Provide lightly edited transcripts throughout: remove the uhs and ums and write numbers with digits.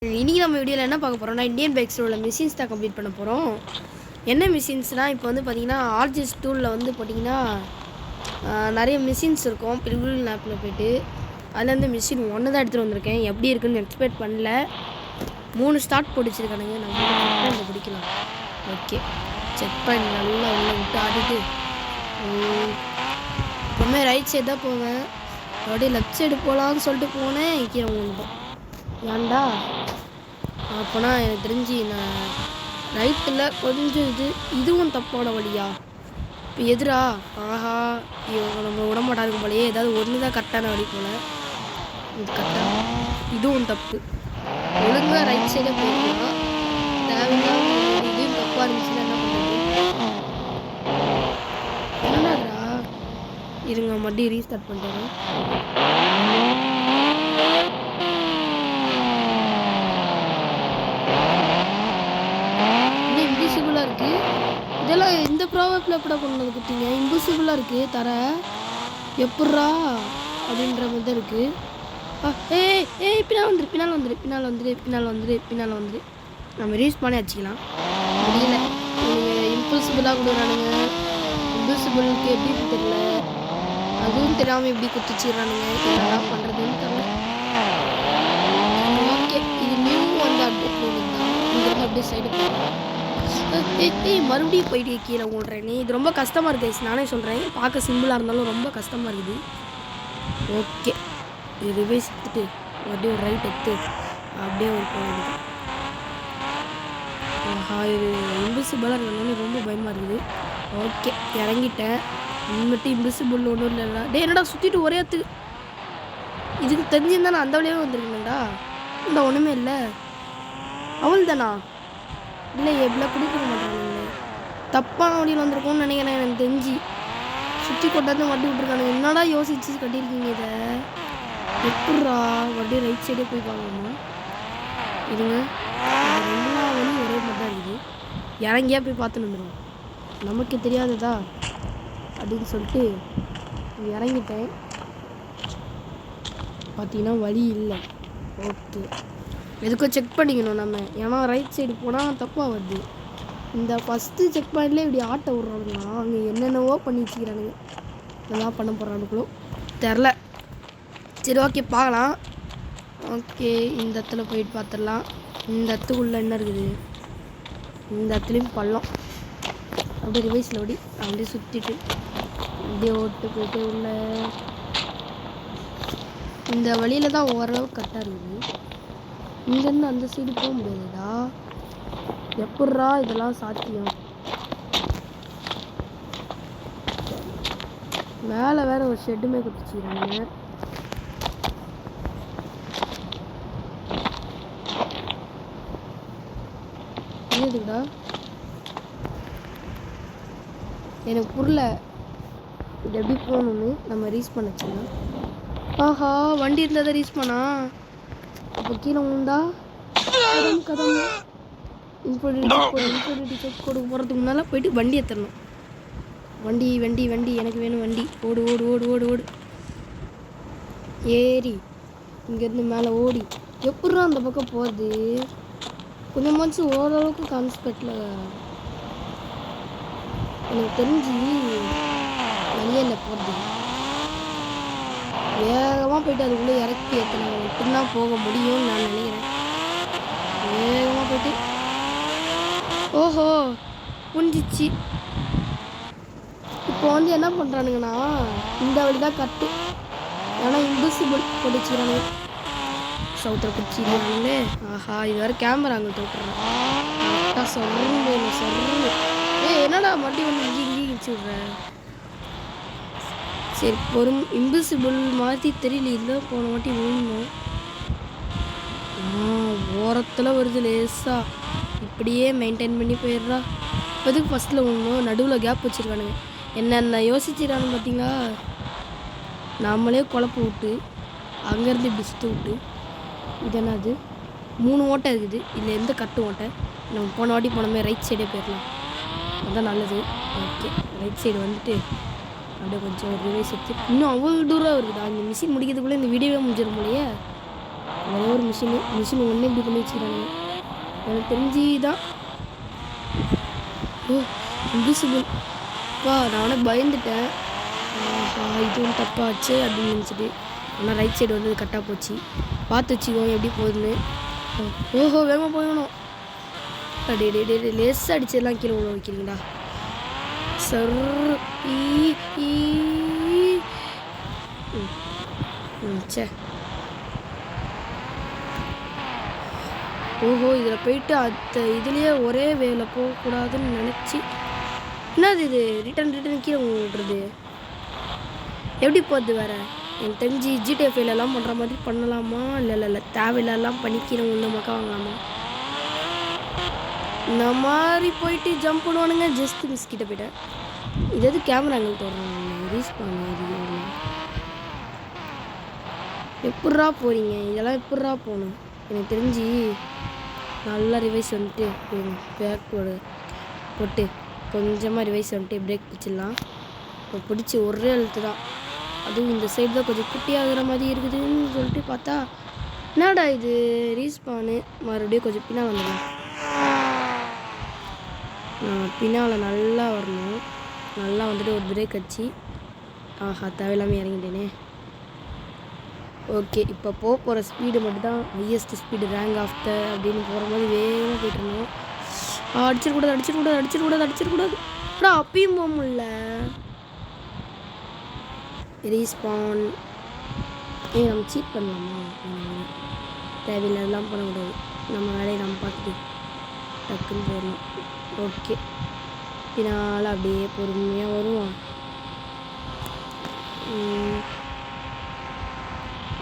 இன்றைக்கி நம்ம வீடியோவில் என்ன பார்க்க போகிறோம்னா இந்தியன் பைக்ஸில் உள்ள மிஷின்ஸ் தான் கம்ப்ளீட் பண்ண போகிறோம். என்ன மிஷின்ஸ்னால் இப்போ வந்து பார்த்திங்கன்னா ஆர்ஜிஎஸ் டூலில் வந்து பார்த்திங்கன்னா நிறைய மிஷின்ஸ் இருக்கும். பில்குல் ஆப்பில் போய்ட்டு அதுலேருந்து மிஷின் ஒன்று தான் எடுத்துகிட்டு வந்திருக்கேன். எப்படி இருக்குதுன்னு எக்ஸ்பெக்ட் பண்ணல. 3 ஸ்டார்ட் போட்டுச்சிருக்கானுங்க. நம்ம இங்கே பிடிக்கலாம். ஓகே, செக் பண்ணி நல்லா உள்ள விட்டு ஆடிட்டு எப்பவுமே ரைட் சைடு தான் போவேன். அப்படியே லெஃப்ட் சைடு போகலான்னு சொல்லிட்டு போனேன். கீழே வந்துட்டோம். ஏன்டா அப்போனா எனக்கு தெரிஞ்சு நான் ரைட்டில் கொஞ்சம் இதுவும் தப்போட வழியா இப்போ எதிரா ஆஹா இவங்க நம்ம விடமாட்டாங்க போலையே. ஏதாவது ஒன்று தான் கரெக்டான வழி போல். இது கரெக்டாக இதுவும் தப்பு. ஒழுங்காக ரைட் சைடே போயிடலாம். தேவையில்லாம இதையும் தப்பாக இருந்துச்சுன்னா என்ன பண்ணுறது? என்னடா இருங்க, மறுபடியும் ரீஸ்டார்ட் பண்ணுறேன். இருக்கு இதெல்லாம் இந்த ப்ராப்ளத்தில் எப்படா கொண்டு வந்து கொடுத்தீங்க? இம்பாசிபிளாக இருக்குது தர எப்பட்றா அப்படின்ற மாதிரி தான் இருக்குது. ஏய் பின்னால் வந்துரு. நம்ம ரீஸ் பண்ணி வச்சுக்கலாம். முடியல, இம்பாசிபிளாக கொடுக்குறானுங்க. இம்பாசிபிளுக்கு எப்படின்னு தெரியல, அதுவும் தெரியாமல் எப்படி குத்திச்சிடுறானுங்க. என்னெல்லாம் பண்ணுறதுன்னு தெரியல. ஓகே, இது நியூ வந்து அப்டேட் தான். இங்கிருந்து அப்படியே சைடு போகலாம். மறுபடியும் போயிட்டு கீழே ஓடுறேன். இது ரொம்ப கஷ்டமாக இருக்குது. நானே சொல்கிறேன், பார்க்க சிம்பிளாக இருந்தாலும் ரொம்ப கஷ்டமாக இருக்குது. ஓகே, இது ரிவைஸ் எடுத்துட்டு அப்படியே ஒரு ரைட் எடுத்து அப்படியே ஒரு போகுது. இது இன்விசிபிளாக இருக்கணும்னு ரொம்ப பயமாக இருக்குது. ஓகே, இறங்கிட்டேன். மட்டும் இன்விசிபிள் ஒன்றும் இல்லைல்ல. டே என்னடா சுற்றிட்டு ஒரே இதுக்கு தெரிஞ்சிருந்தா நான் அந்த வழியாக வந்துருக்கேன்டா. இந்த ஒன்றுமே இல்லை. அவள் தானா? இல்லை, எவ்வளோ கொடுக்க மாட்டானுங்களே. தப்பான வழியில் வந்திருக்கோன்னு நினைக்கிறேன். எனக்கு தெரிஞ்சு சுற்றி கொண்டாந்து வண்டி விட்டுருக்கானுங்க. என்னடா யோசிச்சு கட்டியிருக்கீங்க இதை? எப்பட்றா வண்டி ரைட் சைடே போய் பார்க்கணுமா? இருங்க, எல்லா வழியும் ஒரே மாதிரி தான் இருக்குது. இறங்கியா போய் பார்த்துன்னு வந்துடுவோம். நமக்கு தெரியாததா அப்படின்னு சொல்லிட்டு இறங்கிட்டேன். பார்த்தீங்கன்னா வழி இல்லை. ஓகே, எதுக்கும் செக் பண்ணிக்கணும் நம்ம. ஏன்னா ரைட் சைடு போனால் தப்பாக வருது. இந்த ஃபஸ்ட்டு செக் பாயிண்ட்லேயே இப்படி ஆட்டை விட்றானுங்களா? அங்கே என்னென்னவோ பண்ணி வச்சுக்கிறானுங்க. இதெல்லாம் பண்ண போகிறானுங்களோ தெரில. சரி, ஓகே பார்க்கலாம். ஓகே, இந்த இடத்துல போயிட்டு பார்த்துடலாம். இந்த இடத்துக்குள்ளே என்ன இருக்குது? இந்த இடத்துலையும் பள்ளம். அப்படியே ரிவைஸில் அப்படியே சுற்றிட்டு அப்படியே ஓட்டு போயிட்டு உள்ள இந்த வழியில் தான் ஓரளவுக்கு கரெக்டாக இருக்குது. இங்கேருந்து அந்த சைடு போக முடியாதுடா. எப்பட்றா இதெல்லாம் சாத்தியம்? மேலே வேற ஒரு ஷெட்டுமே கொடுத்துச்சுக்கிறாங்க. ஏதுடா எனக்கு புரியல. இது எப்படி போகணும்னு நம்ம ரீச் பண்ண வச்சுக்கலாம். ஆஹா, வண்டி இருந்தால் தான் ரீச் பண்ணா. அப்போ கீழே உண்டா கதம் இன்ஃபோடிட்டி செக் கொடுக்க போகிறதுக்கு முன்னால் போயிட்டு வண்டி ஏற்றணும். வண்டி எனக்கு வேணும். வண்டி ஓடு ஏறி இங்கேருந்து மேலே ஓடி எப்பட்றா அந்த பக்கம் போகிறது? கொஞ்சமாச்சும் ஓரளவுக்கு கான்செப்டில் எனக்கு தெரிஞ்சு வழியில் போகிறது. வேகமாக போயிட்டு அதுக்குள்ளே இறக்கி ஏற்றணும். மட்டும்தான் போக முடியும்னு நான் நினைக்கிறேன். வேகமாக போயிட்டு ஓஹோ புரிஞ்சிச்சு. இப்போ வந்து என்ன பண்ணுறானுங்கன்னா இந்த வழி தான் கட்டு. ஏன்னா இன்விசிபிள் பிடிச்சிக்கிறானுங்க. சவுத்தில் பிடிச்சிக்கிறானுங்களே. ஆஹா, இது வேறு கேமரா அங்கே தொட்டுறான். கரெக்டாக சொல்லுங்க. என்னடா மறுபடி வந்து இங்கே கிழிச்சு விட்றேன். சரி, இன்விசிபிள் மாதிரி தெரியல. இல்லை, போன வாட்டி விழுந்தோம். ஓரத்தில் வருது லேசாக. இப்படியே மெயின்டைன் பண்ணி போயிடுறா. இப்போதுக்கு ஃபஸ்ட்டில் விழுந்தோம். நடுவில் கேப் வச்சுருக்கானுங்க. என்னென்ன யோசிச்சுறானு பார்த்தீங்களா? நம்மளே குழப்ப விட்டு அங்கேருந்து இப்படி சுற்ற விட்டு. இது என்னது? 3 ஓட்டை இருக்குது. இதில் எந்த கட்டு ஓட்டை? நம்ம போன வாட்டி போனோமே ரைட் சைடே போயிடலாம். அதுதான் நல்லது. ஓகே, ரைட் சைடு வந்துட்டு அப்படியே கொஞ்சம் ரிவைஸ் எடுத்து இன்னும் அவ்வளோ தூரம் இருக்குதா? இந்த மிஷின் முடிக்கிறதுக்குள்ளே இந்த வீடியோவே முடிஞ்சிடும் போலையே. ஒரே ஒரு மிஷின் ஒன்று இப்படி பண்ணி வச்சுக்கிறாங்க. எனக்கு தெரிஞ்சு தான். ஓ இன்விசிபிள் அப்பா, நானே பயந்துட்டேன். இதுவும் தப்பாச்சு அப்படின்னு நினச்சிட்டு. ஆனால் ரைட் சைடு வந்து கரெக்டாக போச்சு. பார்த்து வச்சுக்கோங்க எப்படி போகுதுன்னு. ஓஹோ வேகமாக போகணும். டே லேசாக அடிச்சதெல்லாம் கீழே உள்ள வைக்கிறீங்களா? சர் சே. ஓஹோ இதில் போயிட்டு இதுலேயே ஒரே வேலை போகக்கூடாதுன்னு நினச்சி. என்னது இது ரிட்டன் கீழே விடுறது? எப்படி போகுது வேறு? எனக்கு தெரிஞ்சு ஜிடிஎஃப்ஐலலாம் பண்ணுற மாதிரி பண்ணலாமா? இல்லை தேவையில்லாம் பண்ணி கீழே உள்ள மக்கா வாங்கலாமா? இந்த மாதிரி போயிட்டு ஜம்ப் பண்ணுவானுங்க. ஜஸ்ட் மிஸ் கிட்ட போயிட்டேன். இது எது கேமரா ஆங்கிள் தோறாங்க ரீஸ் பண்ண எப்பட்றா போகிறீங்க? இதெல்லாம் எப்பட்றா போகணும்? எனக்கு தெரிஞ்சு நல்லா ரிவைஸ் வந்துட்டு பேக் போட்டு கொஞ்சமாக ரிவைஸ் வந்துட்டு பிரேக் பிடிச்சிடலாம். இப்போ பிடிச்சி ஒரே எழுத்து தான். அதுவும் இந்த சைடு தான் கொஞ்சம் குட்டியாகிற மாதிரி இருக்குதுன்னு சொல்லிட்டு பார்த்தா என்னடா இது ரீஸ்பானு. மறுபடியும் கொஞ்சம் பின்னால் வந்துடலாம். பின்னால் நல்லா வரணும். நல்லா வந்துட்டு ஒரு பிரேக் அடிச்சு. ஆஹா தேவையில்லாமல் இறங்கிட்டேனே. ஓகே இப்போ போகிற ஸ்பீடு மட்டும்தான் highest speed rank of the அப்படின்னு போகிற மாதிரி வேகமாக போய்ட்டுருந்தோம். அடிச்சிடக்கூடாது. ஆனால் அப்பயும் போக முடியல. ரீஸ்பான் நம்ம சீட் பண்ணலாமா? தேவையில்லாம் பண்ணக்கூடாது. நம்ம வேலையை நம்ம பார்த்துட்டு டக்குன்னு போயிடணும். ஓகே பின்னால் அப்படியே பொறுமையாக வருவோம்.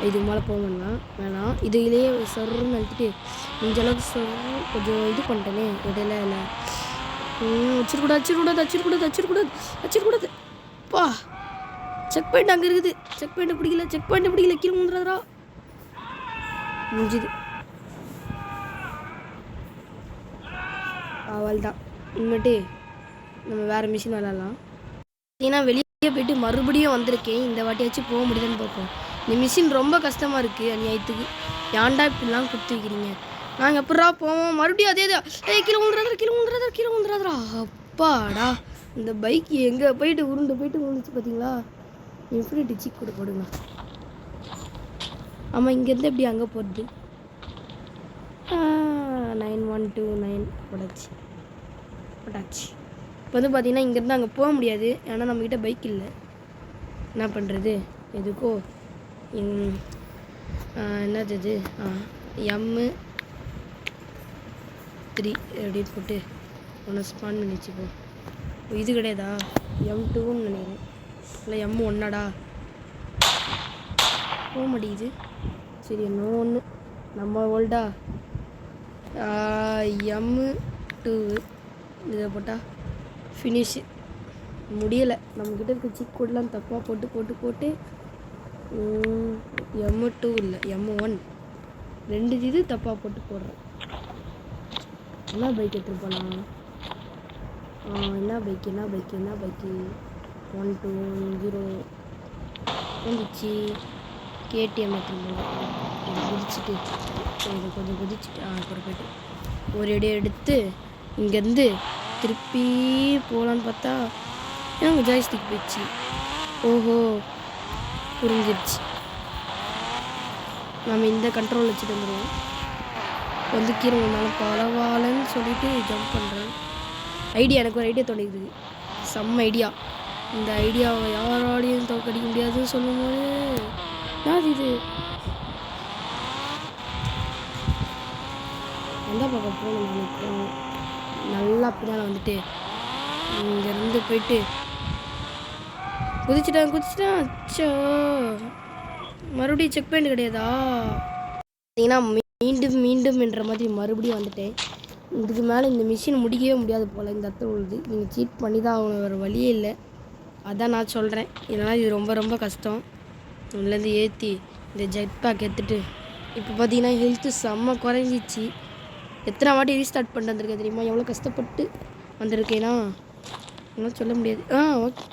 இதுக்கு மேலே போகணும்னா வேணாம். இதுலேயே சொருன்னு அழுத்திட்டு முடிஞ்சளவுக்கு கொஞ்சம் இது பண்ணிட்டேனே இடையில இல்லை. வச்சிடக்கூடாது. பா செக் பாயிண்ட் அங்கே இருக்குது. செக் பாயிண்ட் பிடிக்கல. கீழே வந்துடுறா. முடிஞ்சுது. அவள் தான் இனிமேட்டு நம்ம வேறு மிஷின் விளாட்லாம். ஏன்னா வெளியே போயிட்டு மறுபடியும் வந்திருக்கேன். இந்த வாட்டியாச்சும் போக முடியுதுன்னு பார்ப்போம். இந்த மிஷின் ரொம்ப கஷ்டமாக இருக்குது. அநியாயத்துக்கு ஏன்டா இப்படிலாம் கொடுத்து வைக்கிறீங்க? நாங்கள் எப்படா போவோம்? மறுபடியும் அதே தான். கீழே விழுந்துறாதா. அப்பாடா இந்த பைக் எங்கே போயிட்டு விழுந்துச்சு பார்த்தீங்களா? இன்ஃபினிட்டி சீக் கூட போடுங்க. ஆமாம் இங்கேருந்து எப்படி அங்கே போகிறது? 9129 போட்டாச்சு. இப்போ வந்து பார்த்தீங்கன்னா இங்கேருந்து அங்கே போக முடியாது. ஏன்னா நம்மக்கிட்ட பைக் இல்லை. என்ன பண்ணுறது? எதுக்கோ என்னது இது M3 அப்படின்னு போட்டு ஒன்று ஸ்பான் பண்ணி வச்சுப்போம். இது கிடையாதா? M2ன்னு நினைக்கிறேன். இல்லை M1டா போக மாட்டேங்குது. சரி இன்னும் ஒன்று நம்ம ஓல்டா M2 இதை போட்டால் ஃபினிஷு. முடியலை. நம்மக்கிட்ட இருக்க சிக் கோடெலாம் தப்பாக போட்டு M2 இல்லை M1 2 இது தப்பாக போடுறேன். என்ன பைக் எடுத்துகிட்டு போகலாம்? என்ன பைக்கு 120 வந்துச்சு. KTM எடுத்துகிட்டு போகலாம். இதை கொஞ்சம் குதிச்சுட்டு அப்புறம் போய்ட்டு ஒரு இடம் எடுத்து இங்கேருந்து திருப்பி போகலான்னு பார்த்தா எனக்கு ஜாய்ஸ்டிக் போயிடுச்சு. ஓஹோ புரிஞ்சிருச்சு. நம்ம இந்த கண்ட்ரோல் வச்சுட்டு வந்துடுவோம். வந்து கீழே வந்தாலும் பரவாயில்லன்னு சொல்லிட்டு ஜம்ப் பண்ணுறேன். எனக்கு ஒரு ஐடியா தோணிக்குது. செம்ம ஐடியா. இந்த ஐடியாவை யாராலையும் தோற்கடிக்க முடியாதுன்னு சொல்லும்போது யார் இது எந்த பக்கம் போகணும்? நினைக்கிறோம் நல்லா அப்படிதான் வந்துட்டு இங்கேருந்து போயிட்டு குதிச்சிட்டேன். அச்சோ மறுபடியும் செக் பாயிண்ட் கிடையாதா? பார்த்தீங்கன்னா மீண்டும் என்ற மாதிரி மறுபடியும் வந்துட்டேன். இதுக்கு மேலே இந்த மிஷின் முடிக்கவே முடியாது போல். இந்த இடத்துல உள்ளது நீங்கள் சீட் பண்ணி தான் ஆகணும். வேறு வழியே இல்லை. அதான் நான் சொல்கிறேன். இதனால் இது ரொம்ப ரொம்ப கஷ்டம். இதுலேருந்து ஏற்றி இந்த ஜெட் பேக் எடுத்துகிட்டு இப்போ பார்த்தீங்கன்னா ஹெல்த்து செம்ம குறைஞ்சிச்சு. எத்தனை வாட்டி ரீஸ்டார்ட் பண்ணிட்டு வந்திருக்கேன் தெரியுமா? எவ்வளோ கஷ்டப்பட்டு வந்திருக்கேன்னா என்னால் சொல்ல முடியாது. ஓகே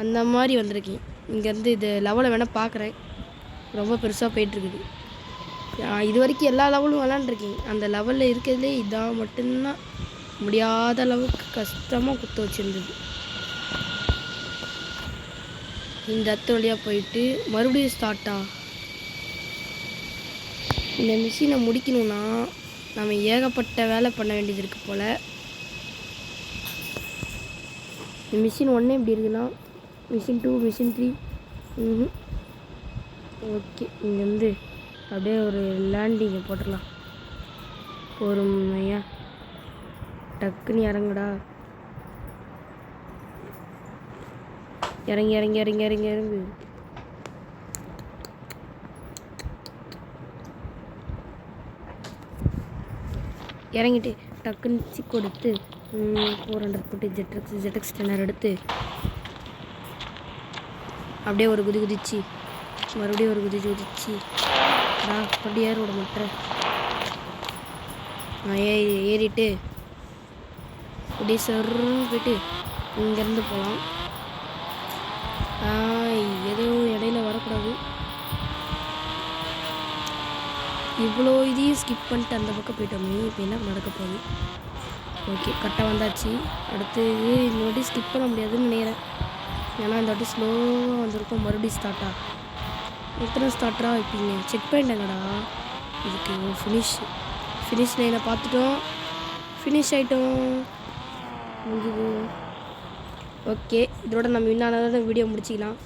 அந்த மாதிரி வந்திருக்கேன். இங்கேருந்து இது லெவலை வேணால் பார்க்குறேன். ரொம்ப பெருசாக போயிட்டுருக்குது. இது வரைக்கும் எல்லா லெவலும் விளாண்டுருக்கேன். அந்த லெவலில் இருக்கிறதுலே இதான் மட்டும்தான் முடியாத அளவுக்கு கஷ்டமாக குத்த வச்சுருந்தது. இந்த இடத்து வழியாக போயிட்டு மறுபடியும் ஸ்டார்ட்டா. இந்த மிஷினை முடிக்கணும்னா நம்ம ஏகப்பட்ட வேலை பண்ண வேண்டியது இருக்குது போல். இந்த மிஷின் 1 எப்படி இருக்குன்னா மிஷின் 2 மிஷின் 3 ஓகே. இங்கேருந்து அப்படியே ஒரு லேண்டிங்கை போட்டுடலாம். பொறுமையா டக்குன்னு இறங்குடா. இறங்கி இறங்கி இறங்கி இறங்கி இறங்கு. இறங்கிட்டு டக்குன்னு கொடுத்து 400 போட்டு ஜெட்எக்ஸ் டென்னர் எடுத்து அப்படியே ஒரு குதிச்சு மறுபடியும் ஒரு குதிச்சு அப்படி ஏற விட மாட்டேன். நான் ஏறிட்டு அப்படியே சருன்னு போயிட்டு இங்கேருந்து போகலாம். எதுவும் இடையில வரக்கூடாது. இவ்வளோ இதையும் ஸ்கிப் பண்ணிட்டு அந்த பக்கம் போயிட்டோமே. இப்போ என்ன நடக்க போகுது? ஓகே, கரெக்டாக வந்தாச்சு. அடுத்து இந்த வாட்டி ஸ்கிப் பண்ண முடியாதுன்னு நினைக்கிறேன். ஏன்னா இந்த வாட்டி ஸ்லோவாக வந்திருக்கோம். மறுபடியும் ஸ்டார்ட்டா எத்தனை ஸ்டார்ட்டராக வைப்பீங்க? செக் பண்ணிட்டேங்கடா. இதுக்கு ஃபினிஷ் லைனை பார்த்துட்டோம். ஃபினிஷ் ஆகிட்டோம். முடிஞ்சுது. ஓகே, இதோட நம்ம இன்னொரு வீடியோ முடிச்சிக்கலாம்.